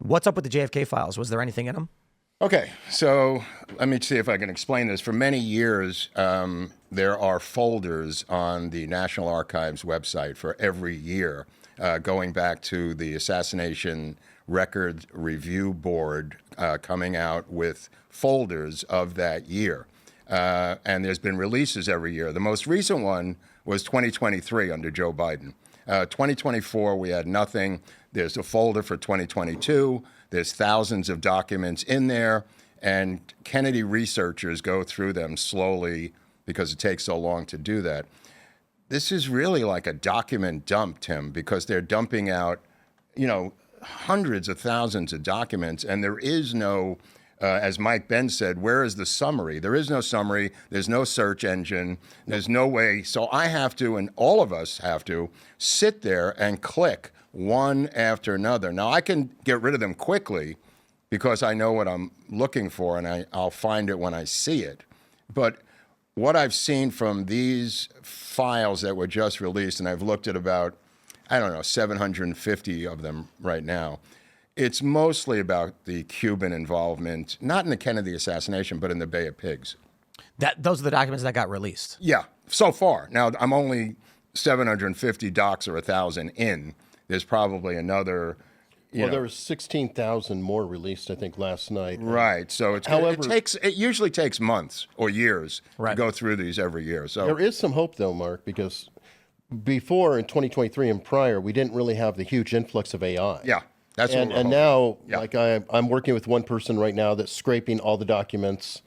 What's up with the JFK files? Was there anything in them? Okay, so let me see if I can explain this. For many years, there are folders on the National Archives website for every year, going back to the Assassination Records Review Board coming out with folders of that year. And there's been releases every year. The most recent one was 2023 under Joe Biden. 2024, we had nothing. There's a folder for 2022. There's thousands of documents in there, and Kennedy researchers go through them slowly because it takes so long to do that. This is really like a document dump, Tim, because they're dumping out, hundreds of thousands of documents, and there is no, as Mike Ben said, where is the summary? There is no summary. There's no search engine. There's no way. So I have to, and all of us have to, sit there and click one after another. Now, I can get rid of them quickly because I know what I'm looking for, and I'll find it when I see it. But what I've seen from these files that were just released, and I've looked at about, 750 of them right now, it's mostly about the Cuban involvement, not in the Kennedy assassination, but in the Bay of Pigs. Those are the documents that got released? Yeah, so far. Now, I'm only 750 docs or 1,000 in. There's probably another. There was 16,000 more released, I think, last night. Right. So it usually takes months or years to go through these every year. So there is some hope, though, Mark, because before in 2023 and prior, we didn't really have the huge influx of AI. Yeah. That's and what we're now, yeah. like I'm working with one person right now that's scraping all the documents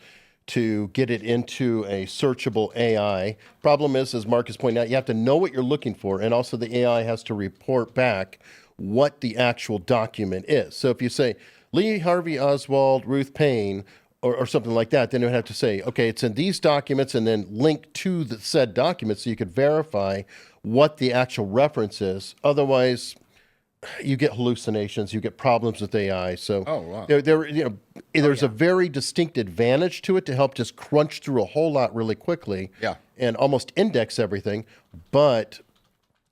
to get it into a searchable AI. Problem is, as Mark is pointing out, you have to know what you're looking for, and also the AI has to report back what the actual document is. So if you say Lee Harvey Oswald, Ruth Payne, or something like that, then it would have to say, okay, it's in these documents, and then link to the said document so you could verify what the actual reference is. Otherwise, you get hallucinations, you get problems with AI. So there's a very distinct advantage to it to help just crunch through a whole lot really quickly and almost index everything. But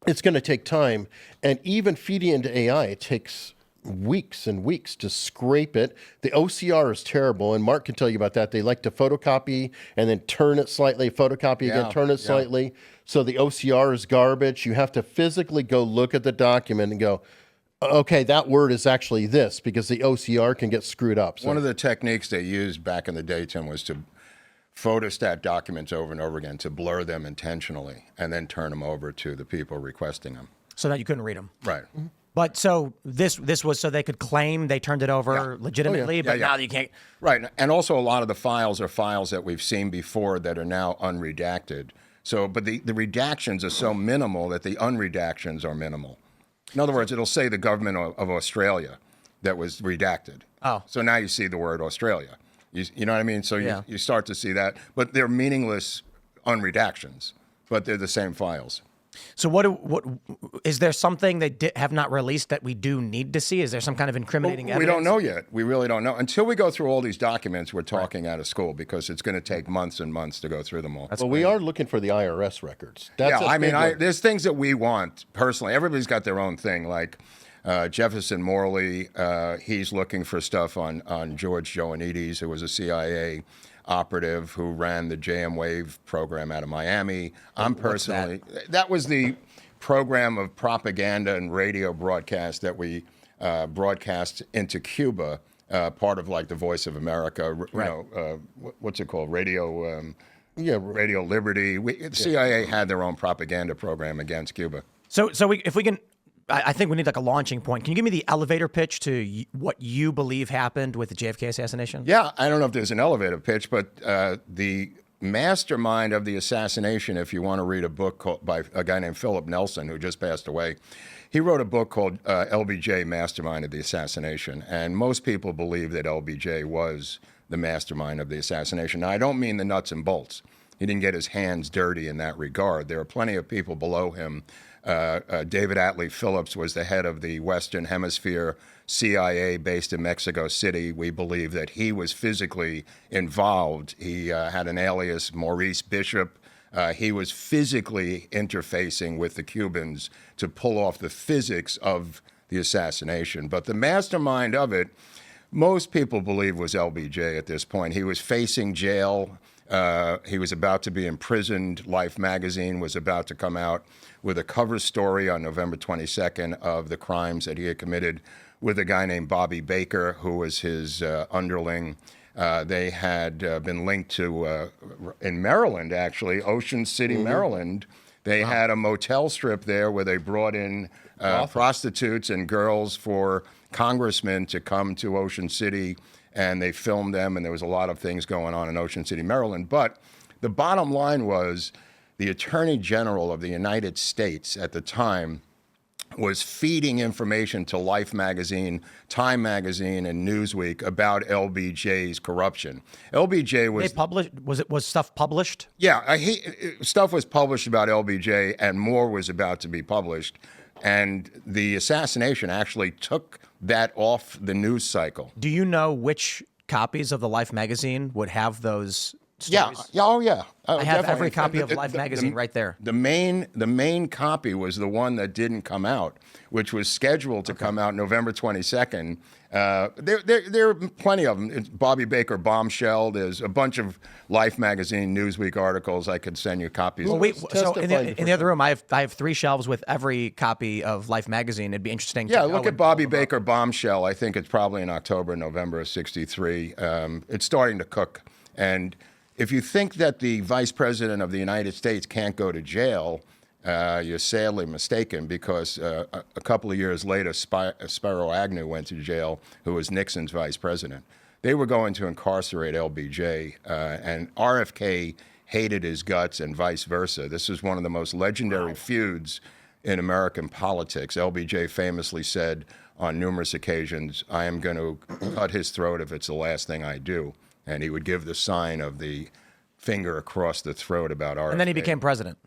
it's going to take time. And even feeding into AI, it takes weeks and weeks to scrape it. The OCR is terrible, and Mark can tell you about that. They like to photocopy and then turn it slightly, photocopy again, turn it slightly. So the OCR is garbage. You have to physically go look at the document and go, okay, that word is actually this, because the OCR can get screwed up. So. One of the techniques they used back in the day, Tim, was to photostat documents over and over again, to blur them intentionally and then turn them over to the people requesting them. So that you couldn't read them. Right. Mm-hmm. But so this was so they could claim they turned it over legitimately, but now you can't. Right. And also a lot of the files are files that we've seen before that are now unredacted. So, but the redactions are so minimal that the unredactions are minimal. In other words, it'll say the government of Australia that was redacted. Oh. So now you see the word Australia. You know what I mean? So you start to see that. But they're meaningless unredactions, but they're the same files. So what is there something they have not released that we do need to see? Is there some kind of incriminating evidence? We don't know yet. We really don't know. Until we go through all these documents, we're talking out of school, because it's going to take months and months to go through them all. We are looking for the IRS records. There's things that we want personally. Everybody's got their own thing. Like Jefferson Morley, he's looking for stuff on George Joanides, who was a CIA operative who ran the JM Wave program out of Miami. I'm personally, that was the program of propaganda and radio broadcast that we broadcast into Cuba, part of like the Voice of America, what's it called? Radio Liberty. The CIA had their own propaganda program against Cuba. So if we can, I think we need like a launching point. Can you give me the elevator pitch to what you believe happened with the JFK assassination? Yeah, I don't know if there's an elevator pitch, but the mastermind of the assassination, if you want to read a book by a guy named Philip Nelson, who just passed away, he wrote a book called LBJ, Mastermind of the Assassination. And most people believe that LBJ was the mastermind of the assassination. Now, I don't mean the nuts and bolts. He didn't get his hands dirty in that regard. There are plenty of people below him. David Atlee Phillips was the head of the Western Hemisphere CIA based in Mexico City. We believe that he was physically involved. He had an alias, Maurice Bishop. He was physically interfacing with the Cubans to pull off the physics of the assassination. But the mastermind of it, most people believe, was LBJ at this point. He was facing jail. He was about to be imprisoned. Life magazine was about to come out with a cover story on November 22nd of the crimes that he had committed with a guy named Bobby Baker, who was his underling. They had been linked to, in Maryland, actually, Ocean City, Maryland. They had a motel strip there where they brought in prostitutes and girls for congressmen to come to Ocean City, and they filmed them, and there was a lot of things going on in Ocean City, Maryland. But the bottom line was the Attorney General of the United States at the time was feeding information to Life magazine, Time magazine, and Newsweek about LBJ's corruption. LBJ was... They published, was stuff published? Yeah, stuff was published about LBJ, and more was about to be published. And the assassination actually took that off the news cycle. Do you know which copies of the Life magazine would have those stories? Yeah. Oh, yeah. I have every copy of Life magazine right there. The main copy was the one that didn't come out, which was scheduled to come out November 22nd. There are plenty of them. It's Bobby Baker bombshell. There's a bunch of Life magazine, Newsweek articles. I could send you copies. Well, so in the other room, I have 3 shelves with every copy of Life magazine. It'd be interesting. Yeah, look at Bobby Baker bombshell. I think it's probably in October, November of '63. It's starting to cook. And if you think that the Vice President of the United States can't go to jail, you're sadly mistaken, because a couple of years later, Spiro Agnew went to jail, who was Nixon's vice president. They were going to incarcerate LBJ, and RFK hated his guts and vice versa. This is one of the most legendary feuds in American politics. LBJ famously said on numerous occasions, "I am going to cut his throat if it's the last thing I do." And he would give the sign of the finger across the throat about RFK. And then he became president.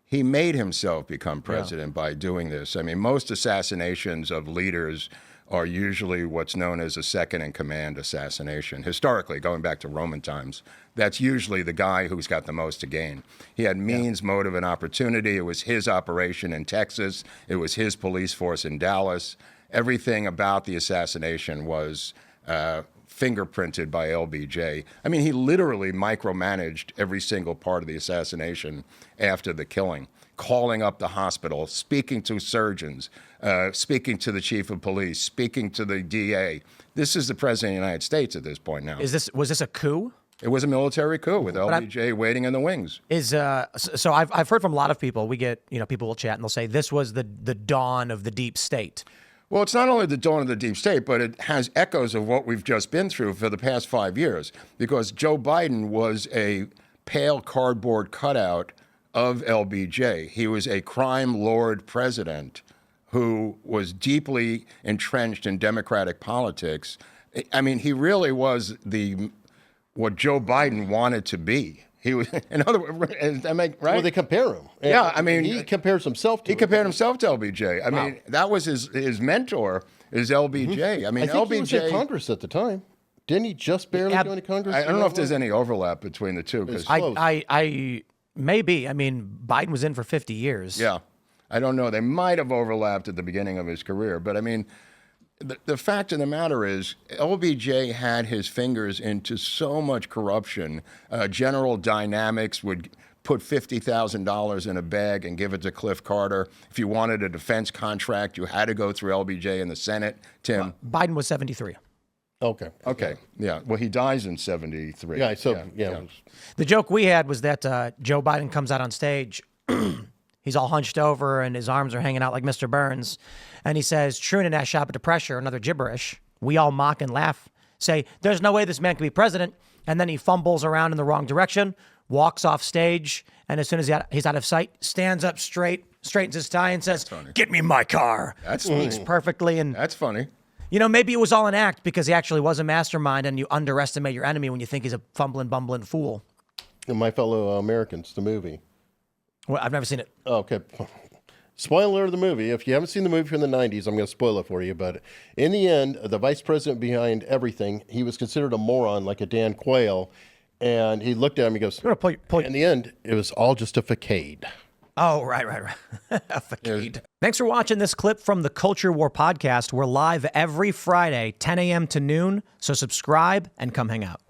He made himself become president by doing this. I mean, most assassinations of leaders are usually what's known as a second-in-command assassination. Historically, going back to Roman times, that's usually the guy who's got the most to gain. He had means, motive, and opportunity. It was his operation in Texas. It was his police force in Dallas. Everything about the assassination was fingerprinted by LBJ. I mean, he literally micromanaged every single part of the assassination after the killing, calling up the hospital, speaking to surgeons, speaking to the chief of police, speaking to the DA. This is the president of the United States at this point now. Was this a coup? It was a military coup with LBJ waiting in the wings. So I've heard from a lot of people. We get, people will chat and they'll say this was the dawn of the deep state. Well, it's not only the dawn of the deep state, but it has echoes of what we've just been through for the past 5 years, because Joe Biden was a pale cardboard cutout of LBJ. He was a crime lord president who was deeply entrenched in Democratic politics. I mean, he really was what Joe Biden wanted to be. He was, in other words, right? Well, they compare him. Yeah, I mean, he compares himself to. He compared himself to LBJ. I mean, that was his mentor, is LBJ. I mean, I think LBJ. he was in Congress at the time. Didn't he just barely go into Congress? I don't know if there's any overlap between the two. I maybe. I mean, Biden was in for 50 years. Yeah, I don't know. They might have overlapped at the beginning of his career, but I mean, the fact of the matter is, LBJ had his fingers into so much corruption. General Dynamics would put $50,000 in a bag and give it to Cliff Carter. If you wanted a defense contract, you had to go through LBJ in the Senate. Tim? Biden was 73. Okay. Yeah. Well, he dies in 73. Yeah. So yeah. The joke we had was that Joe Biden comes out on stage. He's all hunched over and his arms are hanging out like Mr. Burns. And he says, "True and Nash shop at the pressure," another gibberish. We all mock and laugh, say, "There's no way this man can be president." And then he fumbles around in the wrong direction, walks off stage, and as soon as he's out of sight, stands up straight, straightens his tie and says, "Get me my car." That's Speaks perfectly. And that's funny. Maybe it was all an act because he actually was a mastermind, and you underestimate your enemy when you think he's a fumbling, bumbling fool. And My Fellow Americans, the movie. Well, I've never seen it. Okay. Spoiler of the movie. If you haven't seen the movie from the 90s, I'm going to spoil it for you. But in the end, the vice president behind everything, he was considered a moron, like a Dan Quayle. And he looked at him, he goes, I'm gonna pull in the end, it was all just a facade. Oh, right. A facade. Thanks for watching this clip from the Culture War podcast. We're live every Friday, 10 a.m. to noon, so subscribe and come hang out.